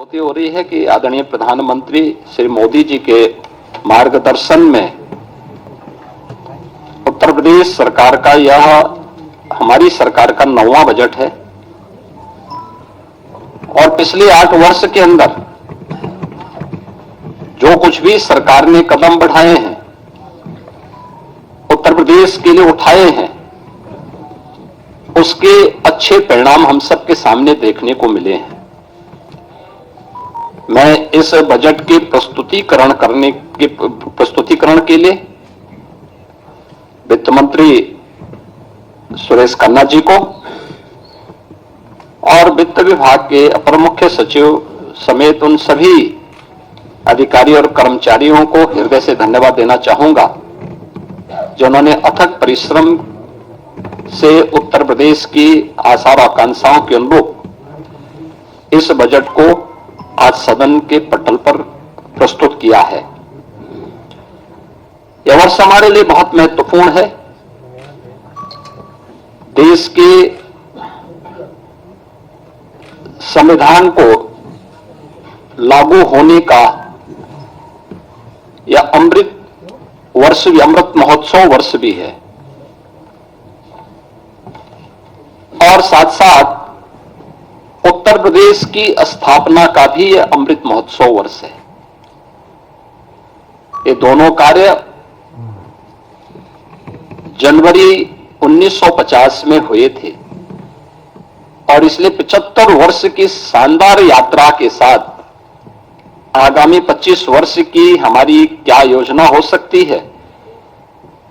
होती हो रही है कि आदरणीय प्रधानमंत्री श्री मोदी जी के मार्गदर्शन में उत्तर प्रदेश सरकार का यह हमारी सरकार का 9वां बजट है और पिछले 8 वर्ष के अंदर जो कुछ भी सरकार ने कदम बढ़ाए हैं, उत्तर प्रदेश के लिए उठाए हैं, उसके अच्छे परिणाम हम सबके सामने देखने को मिले हैं। मैं इस बजट के प्रस्तुतिकरण के लिए वित्त मंत्री सुरेश खन्ना जी को और वित्त विभाग के अपर मुख्य सचिव समेत उन सभी अधिकारी और कर्मचारियों को हृदय से धन्यवाद देना चाहूंगा, जिन्होंने अथक परिश्रम से उत्तर प्रदेश की आशा और आकांक्षाओं के अनुरूप इस बजट को आज सदन के पटल पर प्रस्तुत किया है। यह वर्ष हमारे लिए बहुत महत्वपूर्ण है। देश के संविधान को लागू होने का यह अमृत महोत्सव वर्ष भी है और साथ साथ उत्तर प्रदेश की स्थापना का भी यह अमृत महोत्सव वर्ष है। ये दोनों कार्य जनवरी 1950 में हुए थे और इसलिए 75 वर्ष की शानदार यात्रा के साथ आगामी 25 वर्ष की हमारी क्या योजना हो सकती है,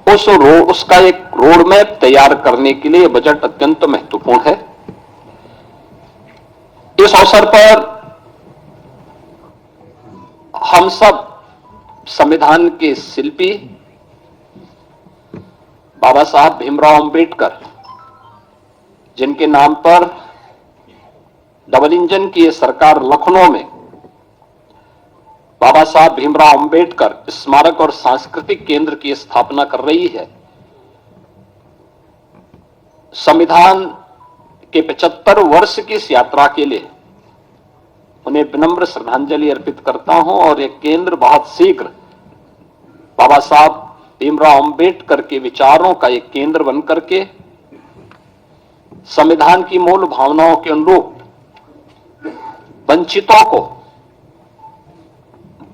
उसका एक रोड मैप तैयार करने के लिए बजट अत्यंत महत्वपूर्ण है। इस अवसर पर हम सब संविधान के शिल्पी बाबा साहब भीमराव अंबेडकर, जिनके नाम पर डबल इंजन की यह सरकार लखनऊ में बाबा साहब भीमराव अंबेडकर स्मारक और सांस्कृतिक केंद्र की स्थापना कर रही है, संविधान के 75 वर्ष की इस यात्रा के लिए उन्हें विनम्र श्रद्धांजलि अर्पित करता हूं और यह केंद्र बहुत शीघ्र बाबा साहब भीमराव अंबेडकर के विचारों का एक केंद्र बनकर के संविधान की मूल भावनाओं के अनुरूप वंचितों को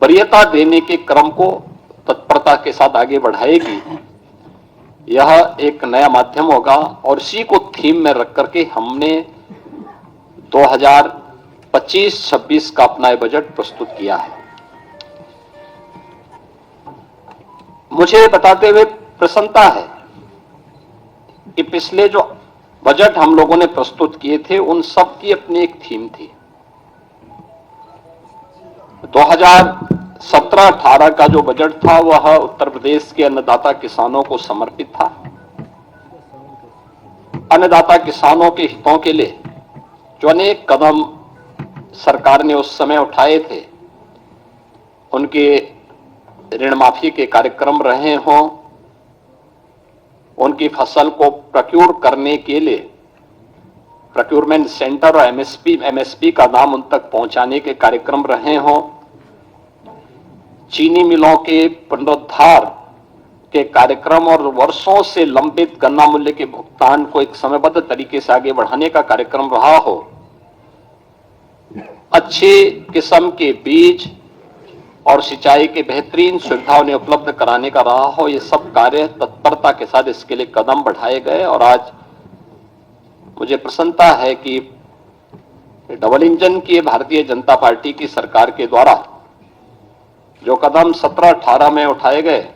वरीयता देने के क्रम को तत्परता के साथ आगे बढ़ाएगी। यह एक नया माध्यम होगा और इसी को थीम में रख करके हमने 2025-26 का अपना बजट प्रस्तुत किया है। मुझे बताते हुए प्रसन्नता है कि पिछले जो बजट हम लोगों ने प्रस्तुत किए थे उन सब की अपनी एक थीम थी। 2017-18 का जो बजट था वह उत्तर प्रदेश के अन्नदाता किसानों को समर्पित था। अन्नदाता किसानों के हितों के लिए जो अनेक कदम सरकार ने उस समय उठाए थे, उनके ऋण माफी के कार्यक्रम रहे हों, उनकी फसल को प्रोक्योर करने के लिए प्रोक्योरमेंट सेंटर और एमएसपी का दाम उन तक पहुंचाने के कार्यक्रम रहे हों, चीनी मिलों के पुनरुद्धार के कार्यक्रम और वर्षों से लंबित गन्ना मूल्य के भुगतान को एक समयबद्ध तरीके से आगे बढ़ाने का कार्यक्रम रहा हो, अच्छे किस्म के बीज और सिंचाई के बेहतरीन सुविधा उन्हें उपलब्ध कराने का रहा हो, ये सब कार्य तत्परता के साथ इसके लिए कदम बढ़ाए गए और आज मुझे प्रसन्नता है कि डबल इंजन की भारतीय जनता पार्टी की सरकार के द्वारा जो कदम 17-18 में उठाए गए,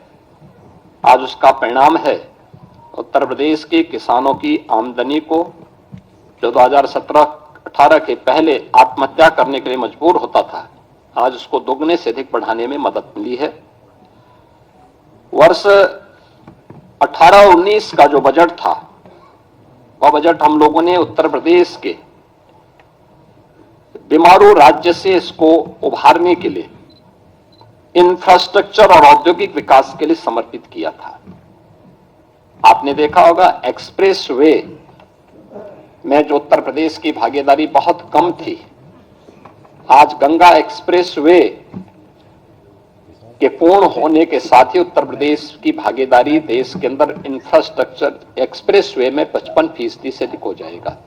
आज उसका परिणाम है उत्तर प्रदेश के किसानों की आमदनी को, जो 2017-18 के पहले आत्महत्या करने के लिए मजबूर होता था, आज उसको दोगुने से अधिक बढ़ाने में मदद मिली है। वर्ष 18-19 का जो बजट था, वह बजट हम लोगों ने उत्तर प्रदेश के बीमारू राज्य से इसको उभारने के लिए इंफ्रास्ट्रक्चर और औद्योगिक विकास के लिए समर्पित किया था। आपने देखा होगा एक्सप्रेस वे में जो उत्तर प्रदेश की भागीदारी बहुत कम थी, आज गंगा एक्सप्रेसवे के पूर्ण होने के साथ ही उत्तर प्रदेश की भागीदारी देश के अंदर इंफ्रास्ट्रक्चर एक्सप्रेसवे में 55% से अधिक हो जाएगा।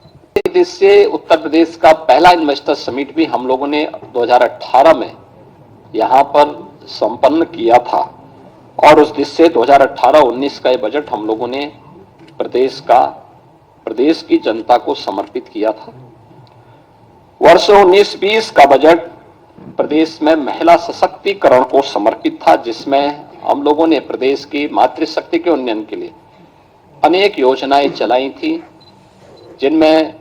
इससे उत्तर प्रदेश का पहला इन्वेस्टर समिट भी हम लोगों ने 2018 में यहां पर संपन्न किया था और उस दिशा से 2018-19 का ये बजट हम लोगों ने प्रदेश की जनता को समर्पित किया था। वर्ष 19-20 का बजट प्रदेश में महिला सशक्तिकरण को समर्पित था, जिसमें हम लोगों ने प्रदेश की मातृशक्ति के उन्नयन के लिए अनेक योजनाएं चलाई थी, जिनमें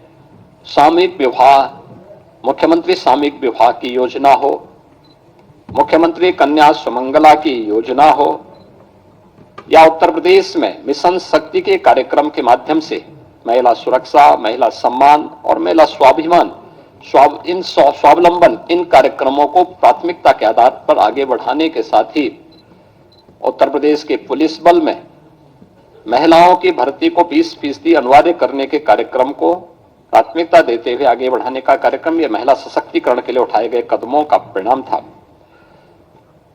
सामूहिक विवाह, मुख्यमंत्री सामूहिक विवाह की योजना हो, मुख्यमंत्री कन्या सुमंगला की योजना हो, या उत्तर प्रदेश में मिशन शक्ति के कार्यक्रम के माध्यम से महिला सुरक्षा, महिला सम्मान और महिला स्वाभिमान, स्वावलंबन, इन कार्यक्रमों को प्राथमिकता के आधार पर आगे बढ़ाने के साथ ही उत्तर प्रदेश के पुलिस बल में महिलाओं की भर्ती को 20% अनिवार्य करने के कार्यक्रम को प्राथमिकता देते हुए आगे बढ़ाने का कार्यक्रम, यह महिला सशक्तिकरण के लिए उठाए गए कदमों का परिणाम था।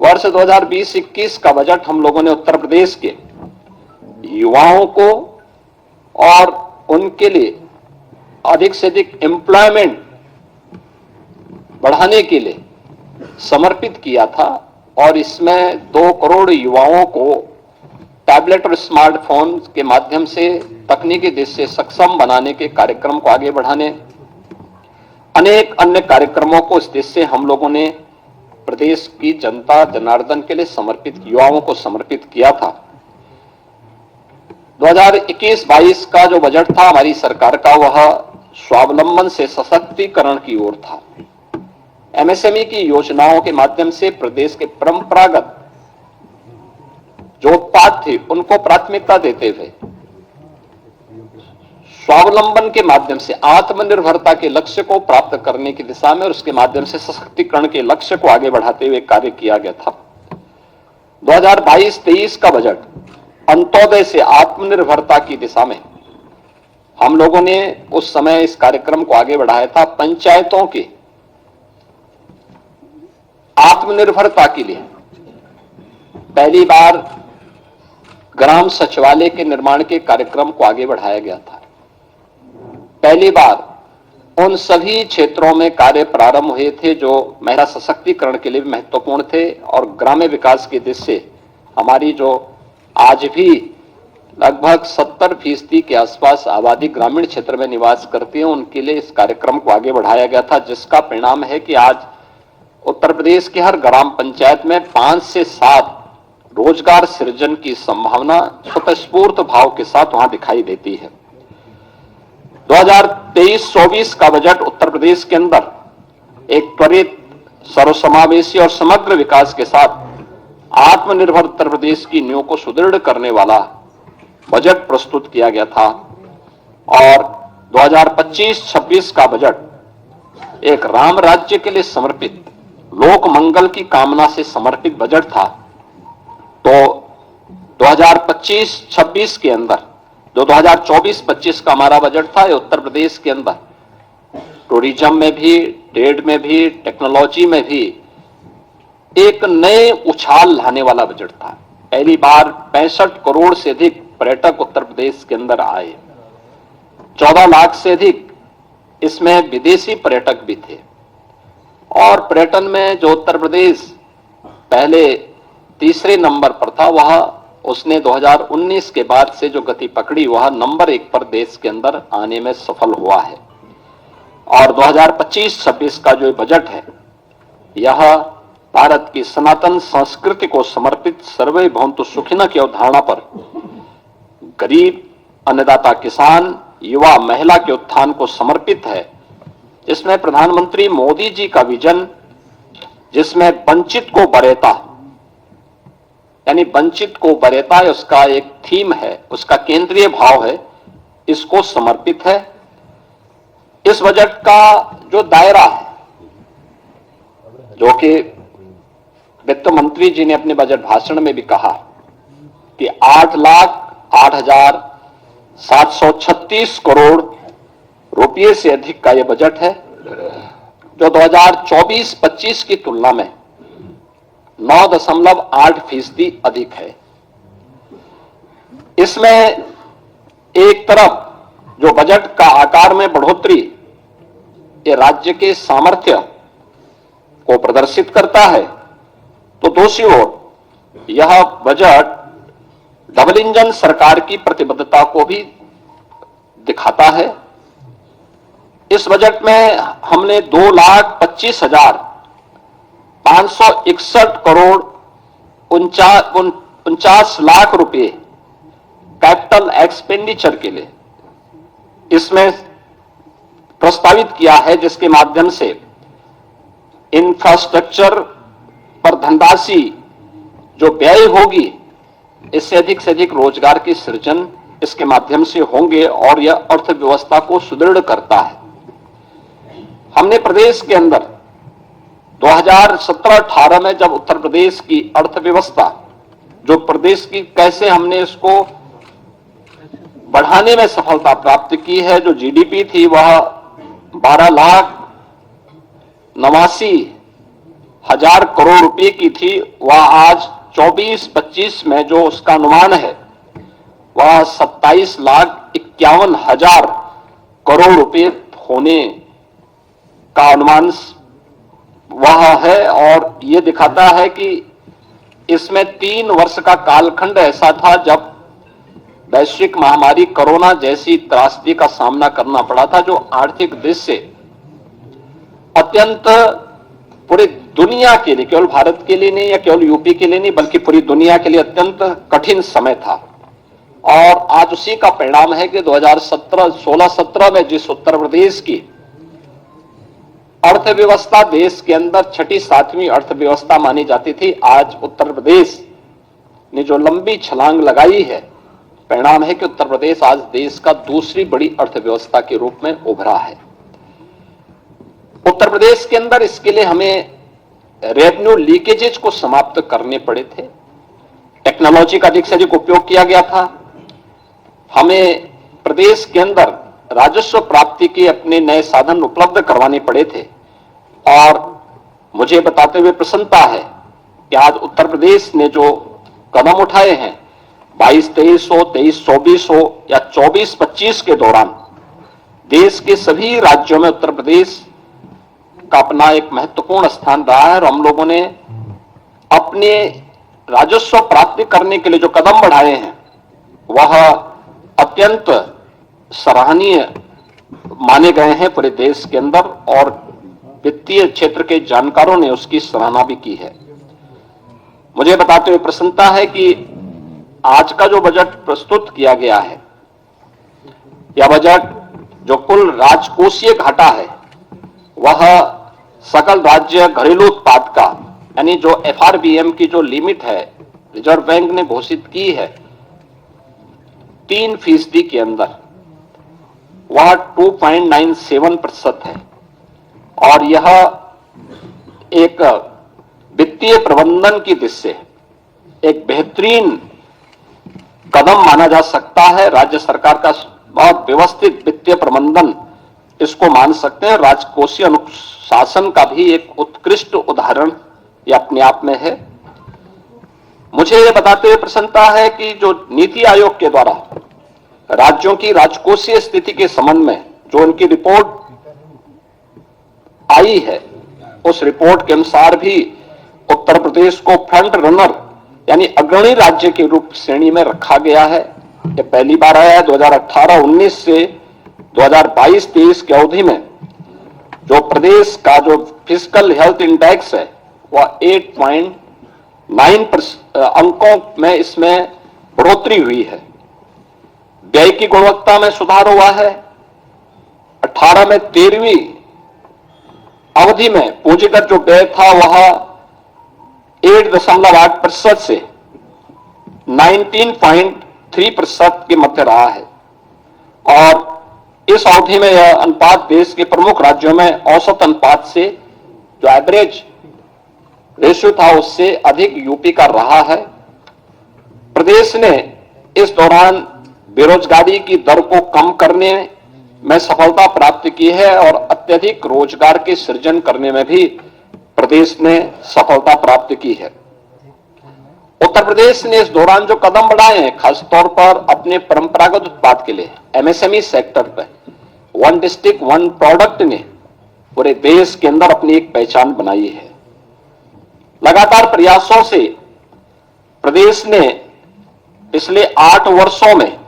वर्ष 2020-21 का बजट हम लोगों ने उत्तर प्रदेश के युवाओं को और उनके लिए अधिक से अधिक एम्प्लॉयमेंट बढ़ाने के लिए समर्पित किया था और इसमें 2 करोड़ युवाओं को टैबलेट और स्मार्टफोन के माध्यम से तकनीकी दृष्टि से सक्षम बनाने के कार्यक्रम को आगे बढ़ाने, अनेक अन्य कार्यक्रमों को इस दृष्टि से हम लोगों ने प्रदेश की जनता जनार्दन के लिए समर्पित, युवाओं को समर्पित किया था। 2021-22 का जो बजट था हमारी सरकार का, वह स्वावलंबन से सशक्तिकरण की ओर था। एमएसएमई की योजनाओं के माध्यम से प्रदेश के परंपरागत जो उत्पाद थे उनको प्राथमिकता देते हुए स्वावलंबन के माध्यम से आत्मनिर्भरता के लक्ष्य को प्राप्त करने की दिशा में और उसके माध्यम से सशक्तिकरण के लक्ष्य को आगे बढ़ाते हुए कार्य किया गया था। 2022-23 का बजट अंत्योदय से आत्मनिर्भरता की दिशा में हम लोगों ने उस समय इस कार्यक्रम को आगे बढ़ाया था। पंचायतों के आत्मनिर्भरता के लिए पहली बार ग्राम सचिवालय के निर्माण के कार्यक्रम को आगे बढ़ाया गया था। पहली बार उन सभी क्षेत्रों में कार्य प्रारंभ हुए थे जो महिला सशक्तिकरण के लिए भी महत्वपूर्ण थे और ग्राम्य विकास की दृष्टि से हमारी जो आज भी लगभग 70% के आसपास आबादी ग्रामीण क्षेत्र में निवास करती है, उनके लिए इस कार्यक्रम को आगे बढ़ाया गया था, जिसका परिणाम है कि आज उत्तर प्रदेश के हर ग्राम पंचायत में 5 से 7 रोजगार सृजन की संभावना स्वतःस्फूर्त भाव के साथ वहां दिखाई देती है। 2023-24 का बजट उत्तर प्रदेश के अंदर एक त्वरित, सर्वसमावेशी और समग्र विकास के साथ आत्मनिर्भर उत्तर प्रदेश की नींव को सुदृढ़ करने वाला बजट प्रस्तुत किया गया था और 2025-26 का बजट एक राम राज्य के लिए समर्पित, लोक मंगल की कामना से समर्पित बजट था। तो 2025-26 के अंदर जो 2024-25 का हमारा बजट था, ये उत्तर प्रदेश के अंदर टूरिज्म में भी, ट्रेड में भी, टेक्नोलॉजी में भी एक नए उछाल लाने वाला बजट था। पहली बार 65 करोड़ से अधिक पर्यटक उत्तर प्रदेश के अंदर आए, 14 लाख से अधिक इसमें विदेशी पर्यटक भी थे और पर्यटन में जो उत्तर प्रदेश पहले तीसरे नंबर पर था, वह उसने 2019 के बाद से जो गति पकड़ी वह नंबर 1 पर देश के अंदर आने में सफल हुआ है। और 2025-26 का जो बजट है, यह भारत की सनातन संस्कृति को समर्पित सर्वे भवन्तु सुखिनः की अवधारणा पर गरीब, अन्नदाता किसान, युवा, महिला के उत्थान को समर्पित है, जिसमें प्रधानमंत्री मोदी जी का विजन, जिसमें वंचित को वरीयता, यानी वंचित को वरीयता उसका एक थीम है, उसका केंद्रीय भाव है, इसको समर्पित है। इस बजट का जो दायरा है, जो कि वित्त मंत्री जी ने अपने बजट भाषण में भी कहा कि 8,08,736 करोड़ रुपये से अधिक का यह बजट है। जो 2024-25 की तुलना में 9.8% अधिक है। इसमें एक तरफ जो बजट का आकार में बढ़ोतरी ये राज्य के सामर्थ्य को प्रदर्शित करता है, तो दूसरी ओर यह बजट डबल इंजन सरकार की प्रतिबद्धता को भी दिखाता है। इस बजट में हमने 2,25,561 करोड़ 49 लाख रुपए कैपिटल एक्सपेंडिचर के लिए इसमें प्रस्तावित किया है, जिसके माध्यम से इंफ्रास्ट्रक्चर पर धनराशि जो व्यय होगी, इससे अधिक रोजगार की सृजन इसके माध्यम से होंगे और यह अर्थव्यवस्था को सुदृढ़ करता है। हमने प्रदेश के अंदर 2017-18 में जब उत्तर प्रदेश की अर्थव्यवस्था जो प्रदेश की कैसे हमने इसको बढ़ाने में सफलता प्राप्त की है, जो जीडीपी थी वह 12,89,000 करोड़ रुपए की थी, वह आज 24-25 में जो उसका अनुमान है वह 27,51,000 करोड़ रुपए होने का अनुमान वह है। और यह दिखाता है कि इसमें 3 वर्ष का कालखंड ऐसा था जब वैश्विक महामारी कोरोना जैसी त्रासदी का सामना करना पड़ा था, जो आर्थिक दृष्टि से अत्यंत पूरी दुनिया के लिए, केवल भारत के लिए नहीं या केवल यूपी के लिए नहीं बल्कि पूरी दुनिया के लिए अत्यंत कठिन समय था। और आज उसी का परिणाम है कि 2016-17 में जिस उत्तर प्रदेश की अर्थव्यवस्था देश के अंदर 6ठी-7वीं अर्थव्यवस्था मानी जाती थी, आज उत्तर प्रदेश ने जो लंबी छलांग लगाई है, परिणाम है कि उत्तर प्रदेश आज देश का दूसरी बड़ी अर्थव्यवस्था के रूप में उभरा है। उत्तर प्रदेश के अंदर इसके लिए हमें रेवेन्यू लीकेजेस को समाप्त करने पड़े थे। टेक्नोलॉजी का अधिक से अधिक उपयोग किया गया था। हमें प्रदेश के अंदर राजस्व प्राप्ति के अपने नए साधन उपलब्ध करवाने पड़े थे। और मुझे बताते हुए प्रसन्नता है कि आज उत्तर प्रदेश ने जो कदम उठाए हैं 22-23 हो, 23-24 हो या 24-25 के दौरान देश के सभी राज्यों में उत्तर प्रदेश का अपना एक महत्वपूर्ण स्थान रहा है। और हम लोगों ने अपने राजस्व प्राप्ति करने के लिए जो कदम बढ़ाए हैं वह अत्यंत सराहनीय माने गए हैं पूरे देश के अंदर, और वित्तीय क्षेत्र के जानकारों ने उसकी सराहना भी की है। मुझे बताते हुए प्रसन्नता है कि आज का जो बजट प्रस्तुत किया गया है, यह बजट जो कुल राजकोषीय घाटा है वह सकल राज्य घरेलू उत्पाद का, यानी जो FRBM की जो लिमिट है रिजर्व बैंक ने घोषित की है 3% के अंदर, वह 2.97% है। और यह एक वित्तीय प्रबंधन की दृष्टि से एक बेहतरीन कदम माना जा सकता है। राज्य सरकार का बहुत व्यवस्थित वित्तीय प्रबंधन इसको मान सकते हैं। राजकोषीय अनुशासन का भी एक उत्कृष्ट उदाहरण ये अपने आप में है। मुझे ये बताते हुए प्रसन्नता है कि जो नीति आयोग के द्वारा राज्यों की राजकोषीय स्थिति के संबंध में जो उनकी रिपोर्ट आई है, उस रिपोर्ट के अनुसार भी उत्तर प्रदेश को फ्रंट रनर यानी अग्रणी राज्य के रूप श्रेणी में रखा गया है। ये पहली बार आया है। 2018-19 से 2022-23 की अवधि में जो प्रदेश का जो फिस्कल हेल्थ इंडेक्स है वह 8.9 अंकों में इसमें बढ़ोतरी हुई है। व्यय की गुणवत्ता में सुधार हुआ है। 18 में 13वीं अवधि में पूंजीगत जो व्यय था वह 8.8% से 19.3% के मध्य रहा है। और इस अवधि में यह अनुपात देश के प्रमुख राज्यों में औसत अनुपात से जो एवरेज रेशियो था उससे अधिक यूपी का रहा है। प्रदेश ने इस दौरान बेरोजगारी की दर को कम करने में सफलता प्राप्त की है और अत्यधिक रोजगार के सृजन करने में भी प्रदेश ने सफलता प्राप्त की है। उत्तर प्रदेश ने इस दौरान जो कदम बढ़ाए हैं, खासतौर पर अपने परंपरागत उत्पाद के लिए एमएसएमई सेक्टर पर वन डिस्ट्रिक्ट वन प्रोडक्ट ने पूरे देश के अंदर अपनी एक पहचान बनाई है। लगातार प्रयासों से प्रदेश ने पिछले 8 वर्षों में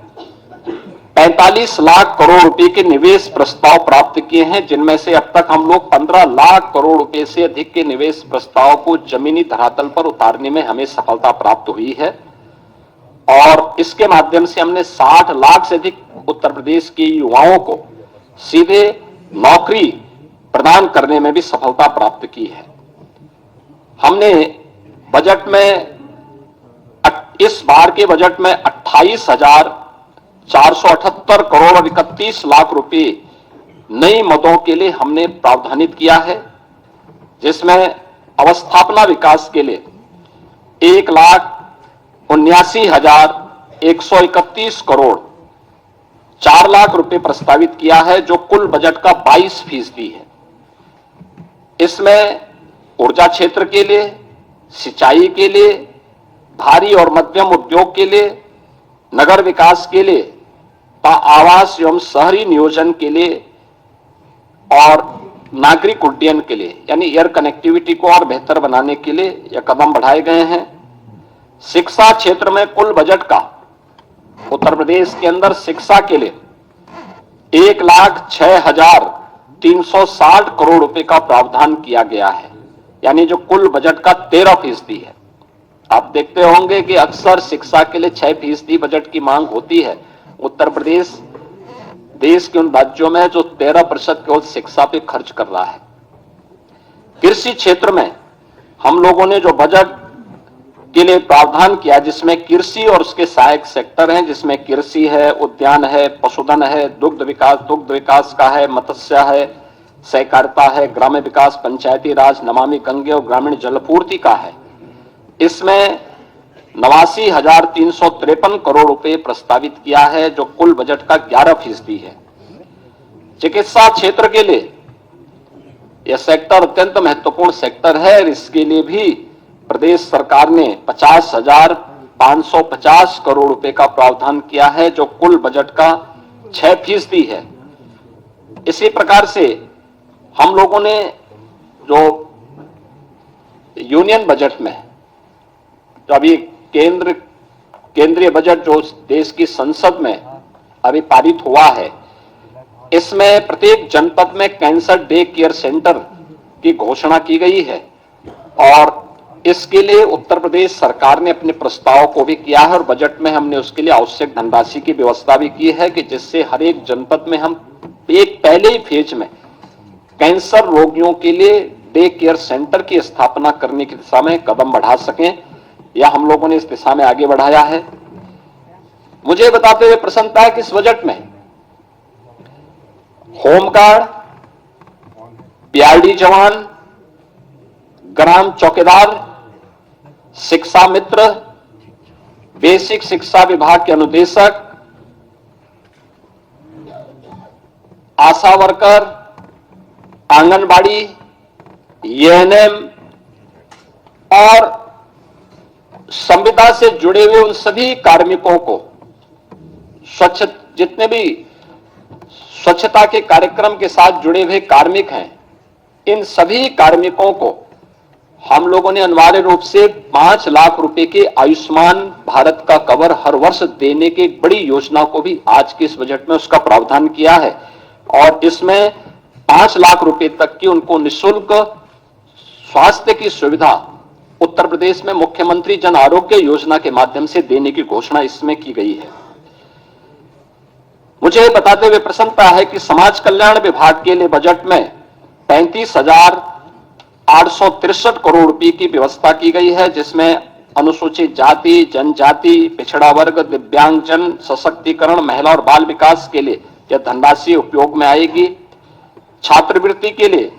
45 लाख करोड़ रुपए के निवेश प्रस्ताव प्राप्त किए हैं, जिनमें से अब तक हम लोग 15 लाख करोड़ रुपए से अधिक के निवेश प्रस्ताव को जमीनी धरातल पर उतारने में हमें सफलता प्राप्त हुई है और इसके माध्यम से हमने 60 लाख से अधिक उत्तर प्रदेश के युवाओं को सीधे नौकरी प्रदान करने में भी सफलता प्राप्त की है। हमने बजट में, इस बार के बजट में 28,478 करोड़ और 31 लाख रुपए नई मदों के लिए हमने प्रावधानित किया है, जिसमें अवस्थापना विकास के लिए 1,79,131 करोड़ 4 लाख रुपए प्रस्तावित किया है, जो कुल बजट का 22% है। इसमें ऊर्जा क्षेत्र के लिए, सिंचाई के लिए, भारी और मध्यम उद्योग के लिए, नगर विकास के लिए, आवास एवं शहरी नियोजन के लिए और नागरिक उड्डयन के लिए यानी एयर कनेक्टिविटी को और बेहतर बनाने के लिए यह कदम बढ़ाए गए हैं। शिक्षा क्षेत्र में कुल बजट का उत्तर प्रदेश के अंदर शिक्षा के लिए 1,06,360 करोड़ रुपए का प्रावधान किया गया है, यानी जो कुल बजट का 13% है। आप देखते होंगे कि अक्सर शिक्षा के लिए 6% बजट की मांग होती है। उत्तर प्रदेश देश के उन राज्यों में जो 13% केवल शिक्षा पे खर्च कर रहा है। कृषि क्षेत्र में हम लोगों ने जो बजट के लिए प्रावधान किया, जिसमें कृषि और उसके सहायक सेक्टर हैं, जिसमें कृषि है, उद्यान है, पशुधन है, दुग्ध विकास का है, मत्स्य है, सहकारिता है, ग्राम्य विकास, पंचायती राज, नमामि गंगे और ग्रामीण जलपूर्ति का है। इसमें 89,353 करोड़ रुपए प्रस्तावित किया है, जो कुल बजट का 11% है। चिकित्सा क्षेत्र के लिए यह सेक्टर अत्यंत महत्वपूर्ण सेक्टर है। इसके लिए भी प्रदेश सरकार ने 50,550 करोड़ रुपए का प्रावधान किया है, जो कुल बजट का 6% है। इसी प्रकार से हम लोगों ने जो यूनियन बजट में जो अभी केंद्रीय बजट जो देश की संसद में अभी पारित हुआ है, इसमें प्रत्येक जनपद में कैंसर डे केयर सेंटर की घोषणा की गई है और इसके लिए उत्तर प्रदेश सरकार ने अपने प्रस्ताव को भी किया है और बजट में हमने उसके लिए आवश्यक धनराशि की व्यवस्था भी की है कि जिससे हर एक जनपद में हम एक पहले ही फेज में कैंसर रोगियों के लिए डे केयर सेंटर की स्थापना करने की दिशा में कदम बढ़ा सकें, या हम लोगों ने इस दिशा में आगे बढ़ाया है। मुझे बताते हुए प्रसन्नता है कि इस बजट में होमगार्ड, पीआरडी जवान, ग्राम चौकीदार, शिक्षा मित्र, बेसिक शिक्षा विभाग के अनुदेशक, आशा वर्कर, आंगनबाड़ी, एएनएम और संविदा से जुड़े हुए उन सभी कार्मिकों को, जितने भी स्वच्छता के कार्यक्रम के साथ जुड़े हुए कार्मिक हैं, इन सभी कार्मिकों को हम लोगों ने अनिवार्य रूप से 5 लाख रुपए के आयुष्मान भारत का कवर हर वर्ष देने की एक बड़ी योजना को भी आज के इस बजट में उसका प्रावधान किया है और इसमें 5 लाख रुपए तक की उनको निःशुल्क स्वास्थ्य की सुविधा उत्तर प्रदेश में मुख्यमंत्री जन आरोग्य योजना के माध्यम से देने की घोषणा इसमें की गई है। मुझे बताते हुए प्रसन्नता है कि समाज कल्याण विभाग के लिए बजट में 35,863 करोड़ रुपए की व्यवस्था की गई है, जिसमें अनुसूचित जाति, जनजाति, पिछड़ा वर्ग, दिव्यांगजन, सशक्तिकरण, महिला और बाल विकास के लिए यह धनराशि उपयोग में आएगी। छात्रवृत्ति के लिए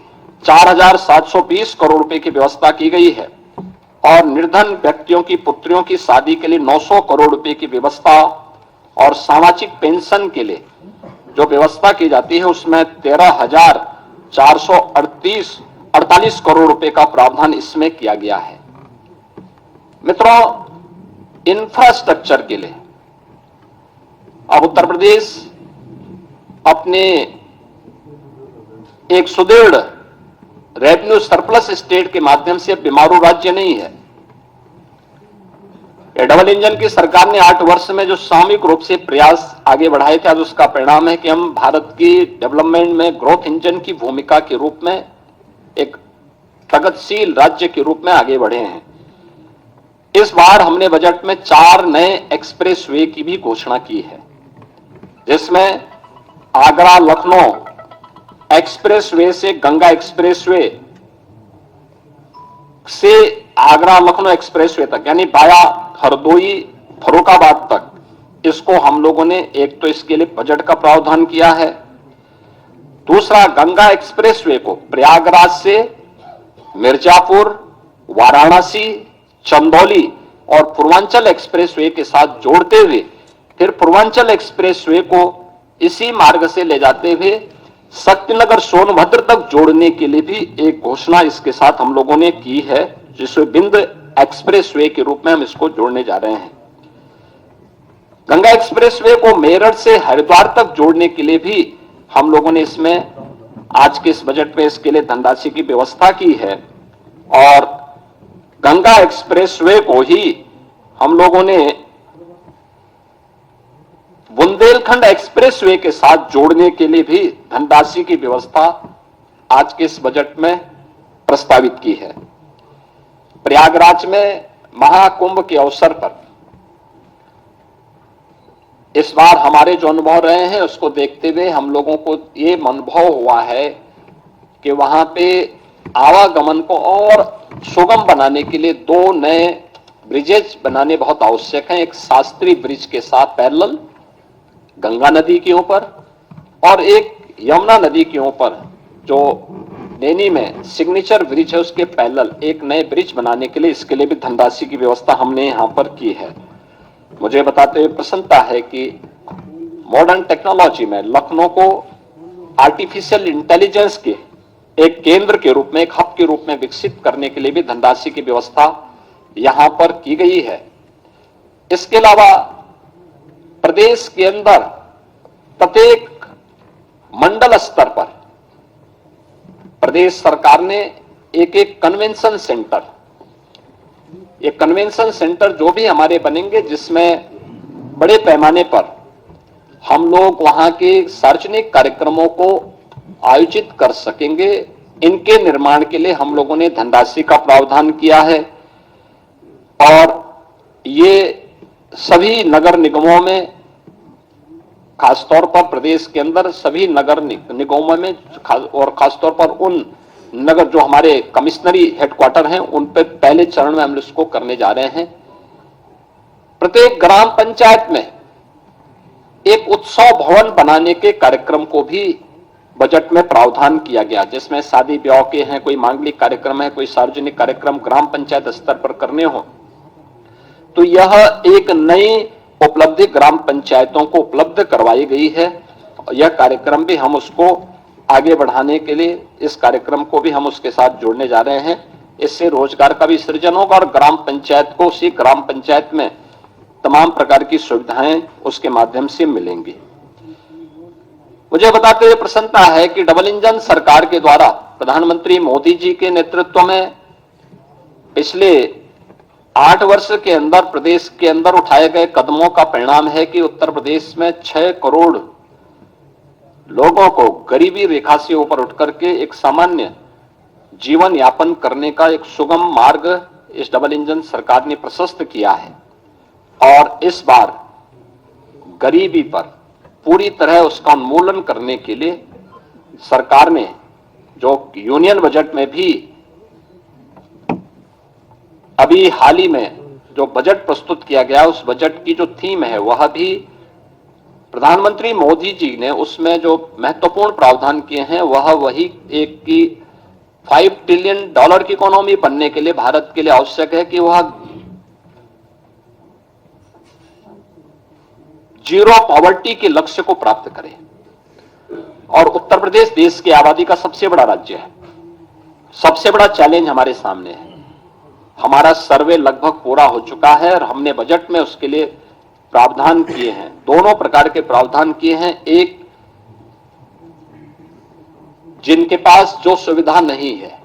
4,720 करोड़ रुपए की व्यवस्था की गई है और निर्धन व्यक्तियों की पुत्रियों की शादी के लिए 900 करोड़ रुपए की व्यवस्था और सामाजिक पेंशन के लिए जो व्यवस्था की जाती है उसमें 13,000 448 करोड़ रुपए का प्रावधान इसमें किया गया है। मित्रों, इंफ्रास्ट्रक्चर के लिए अब उत्तर प्रदेश अपने एक सुदृढ़ रेवेन्यू सरप्लस स्टेट के माध्यम से बीमारू राज्य नहीं है। डबल इंजन की सरकार ने 8 वर्ष में जो सामूहिक रूप से प्रयास आगे बढ़ाए थे, आज उसका परिणाम है कि हम भारत की डेवलपमेंट में ग्रोथ इंजन की भूमिका के रूप में एक प्रगतिशील राज्य के रूप में आगे बढ़े हैं। इस बार हमने बजट में 4 नए एक्सप्रेसवे की भी घोषणा की है, जिसमें आगरा लखनऊ एक्सप्रेसवे से गंगा एक्सप्रेसवे से आगरा लखनऊ एक्सप्रेसवे तक, यानी बाया हरदोई फर्रुखाबाद तक, इसको हम लोगों ने एक तो इसके लिए बजट का प्रावधान किया है। दूसरा, गंगा एक्सप्रेसवे को प्रयागराज से मिर्जापुर, वाराणसी, चंदौली और पूर्वांचल एक्सप्रेसवे के साथ जोड़ते हुए फिर पूर्वांचल एक्सप्रेसवे को इसी मार्ग से ले जाते हुए शक्तिनगर सोनभद्र तक जोड़ने के लिए भी एक घोषणा इसके साथ हम लोगों ने की है, जिसमें विंध्य एक्सप्रेसवे के रूप में हम इसको जोड़ने जा रहे हैं। गंगा एक्सप्रेसवे को मेरठ से हरिद्वार तक जोड़ने के लिए भी हम लोगों ने इसमें आज के इस बजट में इसके लिए धनराशि की व्यवस्था की है और गंगा एक्सप्रेसवे को ही हम लोगों ने बुंदेलखंड एक्सप्रेसवे के साथ जोड़ने के लिए भी धनराशि की व्यवस्था आज के इस बजट में प्रस्तावित की है। प्रयागराज में महाकुंभ के अवसर पर इस बार हमारे जो अनुभव रहे हैं उसको देखते हुए हम लोगों को ये अनुभव हुआ है कि वहां पे आवागमन को और सुगम बनाने के लिए 2 नए ब्रिजेज बनाने बहुत आवश्यक हैं। एक शास्त्री ब्रिज के साथ पैरेलल गंगा नदी के ऊपर और एक यमुना नदी के ऊपर जो नैनी में सिग्नेचर ब्रिज है उसके पैरेलल एक नए ब्रिज बनाने के लिए, इसके लिए भी धनराशि की व्यवस्था हमने यहां पर की है। मुझे बताते हुए प्रसन्नता है कि मॉडर्न टेक्नोलॉजी में लखनऊ को आर्टिफिशियल इंटेलिजेंस के एक केंद्र के रूप में, एक हब के रूप में विकसित करने के लिए भी धनराशि की व्यवस्था यहां पर की गई है। इसके अलावा प्रदेश के अंदर प्रत्येक मंडल स्तर पर प्रदेश सरकार ने एक कन्वेंशन सेंटर, ये कन्वेंशन सेंटर जो भी हमारे बनेंगे जिसमें बड़े पैमाने पर हम लोग वहां के सार्वजनिक कार्यक्रमों को आयोजित कर सकेंगे, इनके निर्माण के लिए हम लोगों ने धनराशि का प्रावधान किया है। और ये सभी नगर निगमों में, खासतौर पर प्रदेश के अंदर सभी नगर निगमों में और खासतौर पर उन नगर जो हमारे कमिश्नरी हेडक्वार्टर हैं उन पर पहले चरण में हम इसको करने जा रहे हैं। प्रत्येक ग्राम पंचायत में एक उत्सव भवन बनाने के कार्यक्रम को भी बजट में प्रावधान किया गया, जिसमें शादी ब्याह के हैं, कोई मांगलिक कार्यक्रम है, कोई सार्वजनिक कार्यक्रम ग्राम पंचायत स्तर पर करने हो तो यह एक नई उपलब्धि ग्राम पंचायतों को उपलब्ध करवाई गई है। यह कार्यक्रम भी हम उसको आगे बढ़ाने के लिए इस कार्यक्रम को भी हम उसके साथ जोड़ने जा रहे हैं। इससे रोजगार का भी सृजन होगा और ग्राम पंचायत को उसी ग्राम पंचायत में तमाम प्रकार की सुविधाएं उसके माध्यम से मिलेंगी। मुझे बताते हुए प्रसन्नता है कि डबल इंजन सरकार के द्वारा प्रधानमंत्री मोदी जी के नेतृत्व में पिछले 8 वर्ष के अंदर प्रदेश के अंदर उठाए गए कदमों का परिणाम है कि उत्तर प्रदेश में 6 करोड़ लोगों को गरीबी रेखा से ऊपर उठकर के एक सामान्य जीवन यापन करने का एक सुगम मार्ग इस डबल इंजन सरकार ने प्रशस्त किया है। और इस बार गरीबी पर पूरी तरह उसका उन्मूलन करने के लिए सरकार ने जो यूनियन बजट में भी अभी हाल ही में जो बजट प्रस्तुत किया गया, उस बजट की जो थीम है वह भी प्रधानमंत्री मोदी जी ने उसमें जो महत्वपूर्ण प्रावधान किए हैं वह वही एक की $5 ट्रिलियन की इकोनॉमी बनने के लिए भारत के लिए आवश्यक है कि वह जीरो पॉवर्टी के लक्ष्य को प्राप्त करे। और उत्तर प्रदेश देश की आबादी का सबसे बड़ा राज्य है। सबसे बड़ा चैलेंज हमारे सामने है। हमारा सर्वे लगभग पूरा हो चुका है और हमने बजट में उसके लिए प्रावधान किए हैं। दोनों प्रकार के प्रावधान किए हैं। एक, जिनके पास जो सुविधा नहीं है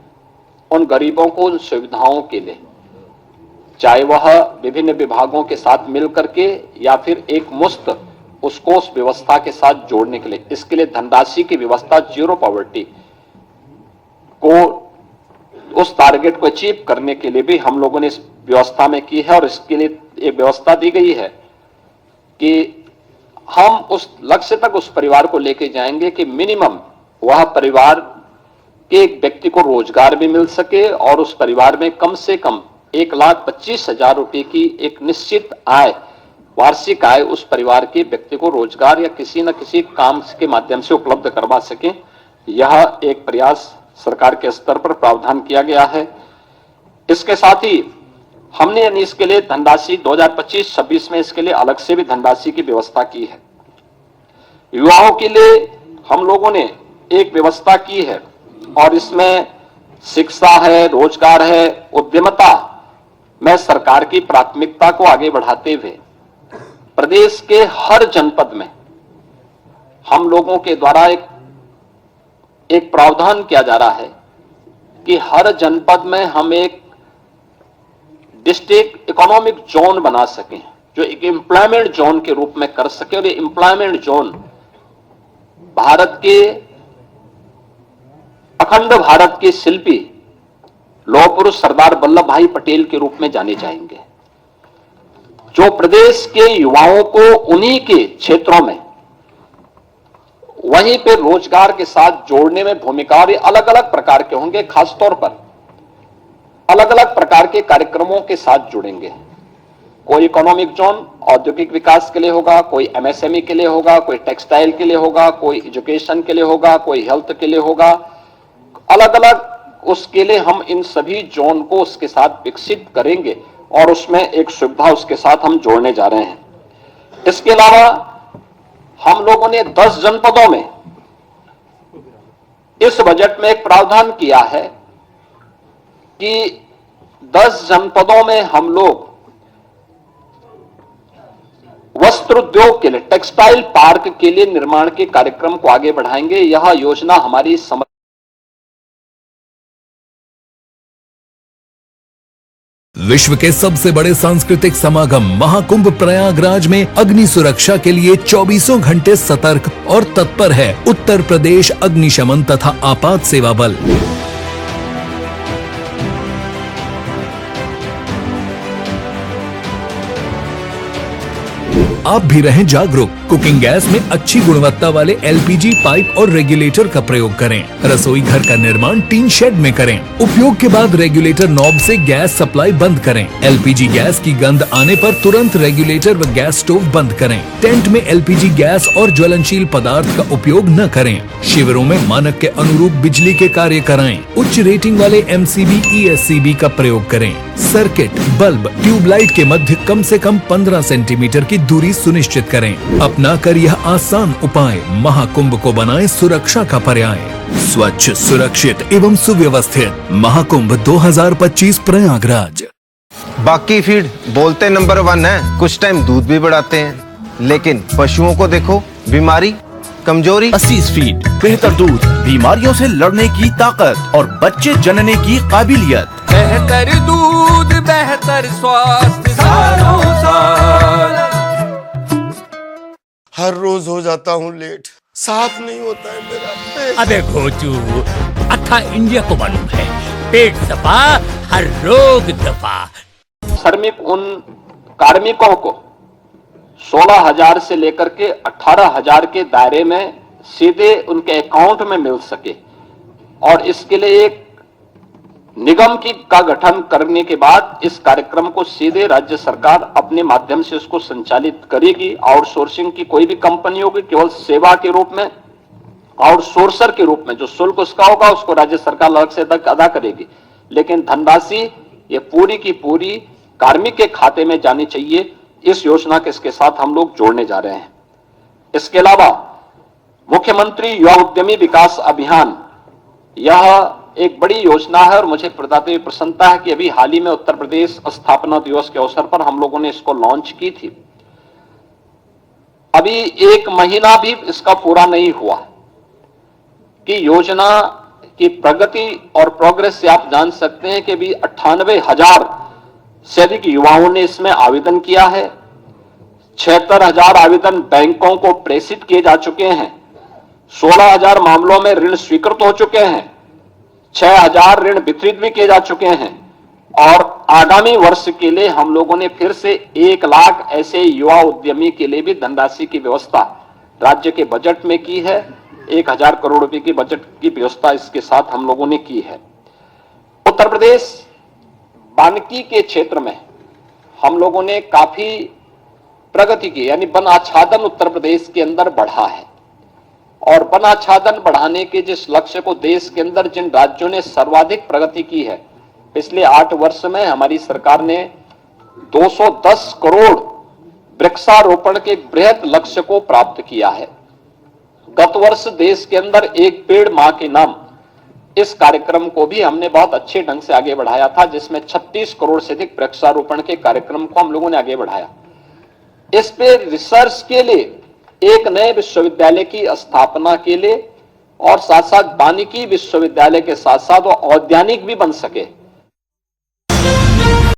उन गरीबों को उन सुविधाओं के लिए, चाहे वह विभिन्न विभागों के साथ मिलकर के या फिर एक मुफ्त उसको उस व्यवस्था के साथ जोड़ने के लिए, इसके लिए धनराशि की व्यवस्था, जीरो पॉवर्टी को, उस टारगेट को अचीव करने के लिए भी हम लोगों ने इस व्यवस्था में की है। और इसके लिए एक व्यवस्था दी गई है कि हम उस लक्ष्य तक उस परिवार को लेके जाएंगे कि मिनिमम वह परिवार के एक व्यक्ति को रोजगार भी मिल सके और उस परिवार में कम से कम 1,25,000 रुपए की एक निश्चित आय, वार्षिक आय उस परिवार के व्यक्ति को रोजगार या किसी न किसी काम के माध्यम से उपलब्ध करवा सके। यह एक प्रयास सरकार के स्तर पर प्रावधान किया गया है। इसके साथ ही हमने यानी इसके लिए धनराशि 2025-26 में इसके लिए अलग से भी धनराशि की व्यवस्था की है। युवाओं के लिए हम लोगों ने एक व्यवस्था की है और इसमें शिक्षा है, रोजगार है, उद्यमिता में सरकार की प्राथमिकता को आगे बढ़ाते हुए प्रदेश के हर जनपद में हम लोगों के द्वारा एक प्रावधान किया जा रहा है कि हर जनपद में हम एक डिस्ट्रिक्ट इकोनॉमिक जोन बना सकें, जो एक एम्प्लॉयमेंट जोन के रूप में कर सके। और ये एम्प्लॉयमेंट जोन भारत के, अखंड भारत के शिल्पी लौह पुरुष सरदार वल्लभ भाई पटेल के रूप में जाने जाएंगे, जो प्रदेश के युवाओं को उन्हीं के क्षेत्रों में वहीं पे रोजगार के साथ जोड़ने में भूमिका, और अलग अलग प्रकार के होंगे, खासतौर पर अलग अलग प्रकार के कार्यक्रमों के साथ जुड़ेंगे। कोई इकोनॉमिक जोन औद्योगिक विकास के लिए होगा, कोई एमएसएमई के लिए होगा, कोई टेक्सटाइल के लिए होगा, कोई एजुकेशन के लिए होगा, कोई हेल्थ के लिए होगा। अलग अलग उसके लिए हम इन सभी जोन को उसके साथ विकसित करेंगे और उसमें एक सुविधा उसके साथ हम जोड़ने जा रहे हैं। इसके अलावा हम लोगों ने 10 जनपदों में इस बजट में एक प्रावधान किया है कि 10 जनपदों में हम लोग वस्त्र उद्योग के लिए, टेक्सटाइल पार्क के लिए निर्माण के कार्यक्रम को आगे बढ़ाएंगे। यह योजना हमारी विश्व के सबसे बड़े सांस्कृतिक समागम महाकुंभ प्रयागराज में अग्नि सुरक्षा के लिए 24 घंटे सतर्क और तत्पर है उत्तर प्रदेश अग्निशमन तथा आपात सेवा बल। आप भी रहें जागरूक। कुकिंग गैस में अच्छी गुणवत्ता वाले एलपीजी पाइप और रेगुलेटर का प्रयोग करें। रसोई घर का निर्माण टीन शेड में करें। उपयोग के बाद रेगुलेटर नॉब से गैस सप्लाई बंद करें। एलपीजी गैस की गंध आने पर तुरंत रेगुलेटर व गैस स्टोव बंद करें। टेंट में एलपीजी गैस और ज्वलनशील पदार्थ का उपयोग न करें। शिविरों में मानक के अनुरूप बिजली के कार्य कराएं। उच्च रेटिंग वाले एमसीबी ईएससीबी का प्रयोग करें। सर्किट, बल्ब, ट्यूबलाइट के मध्य कम से कम 15 सेंटीमीटर की दूरी सुनिश्चित करें। अपना कर यह आसान उपाय महाकुंभ को बनाए सुरक्षा का पर्याय। स्वच्छ, सुरक्षित एवं सुव्यवस्थित महाकुंभ 2025 प्रयागराज। बाकी फीड बोलते नंबर 1 है, कुछ टाइम दूध भी बढ़ाते हैं, लेकिन पशुओं को देखो, बीमारी, कमजोरी। असीस फीड, बेहतर दूध, बीमारियों से लड़ने की ताकत और बच्चे जनने की काबिलियत। बेहतर दूध, बेहतर स्वास्थ्य, सालों साल। हर रोज हो जाता हूँ लेट, साफ नहीं होता है मेरा। अबे घोचू, अथा इंडिया को मालूम है, पेट सफा हर रोग दफा। श्रमिक उन कार्मिकों को 16,000 से लेकर के 18,000 के दायरे में सीधे उनके अकाउंट में मिल सके, और इसके लिए एक निगम का गठन करने के बाद इस कार्यक्रम को सीधे राज्य सरकार अपने माध्यम से उसको संचालित करेगी। आउटसोर्सिंग की कोई भी कंपनी होगी, केवल सेवा के रूप में, आउटसोर्सर के रूप में जो शुल्क उसका होगा उसको राज्य सरकार अलग से अदा करेगी, लेकिन धनराशि ये पूरी की पूरी कार्मिक के खाते में जानी चाहिए। इस योजना के इसके साथ हम लोग जोड़ने जा रहे हैं। इसके अलावा मुख्यमंत्री युवा उद्यमी विकास अभियान, यह एक बड़ी योजना है और मुझे बताते हुए प्रसन्नता है कि अभी हाल ही में उत्तर प्रदेश स्थापना दिवस के अवसर पर हम लोगों ने इसको लॉन्च की थी। अभी 1 महीना भी इसका पूरा नहीं हुआ कि योजना की प्रगति और प्रोग्रेस से आप जान सकते हैं कि अभी 98,000 से अधिक युवाओं ने इसमें आवेदन किया है। 76,000 आवेदन बैंकों को प्रेषित किए जा चुके हैं। 16,000 मामलों में ऋण स्वीकृत हो चुके हैं। 6,000 ऋण वितरित भी किए जा चुके हैं और आगामी वर्ष के लिए हम लोगों ने फिर से 1 लाख ऐसे युवा उद्यमी के लिए भी धनराशि की व्यवस्था राज्य के बजट में की है। 1,000 करोड़ रुपए की बजट की व्यवस्था इसके साथ हम लोगों ने की है। उत्तर प्रदेश वानिकी के क्षेत्र में हम लोगों ने काफी प्रगति की, यानी वन आच्छादन उत्तर प्रदेश के अंदर बढ़ा है और वन आच्छादन बढ़ाने के जिस लक्ष्य को देश के अंदर जिन राज्यों ने सर्वाधिक प्रगति की है, पिछले 8 वर्ष में हमारी सरकार ने 210 करोड़ वृक्षारोपण के बृहत लक्ष्य को प्राप्त किया है। गत वर्ष देश के अंदर एक पेड़ मां के नाम, इस कार्यक्रम को भी हमने बहुत अच्छे ढंग से आगे बढ़ाया था, जिसमें 36 करोड़ से अधिक वृक्षारोपण के कार्यक्रम को हम लोगों ने आगे बढ़ाया। इस पे रिसर्च के लिए एक नए विश्वविद्यालय की स्थापना के लिए और साथ साथ वानिकी विश्वविद्यालय के साथ साथ वो औद्यानिक भी बन सके,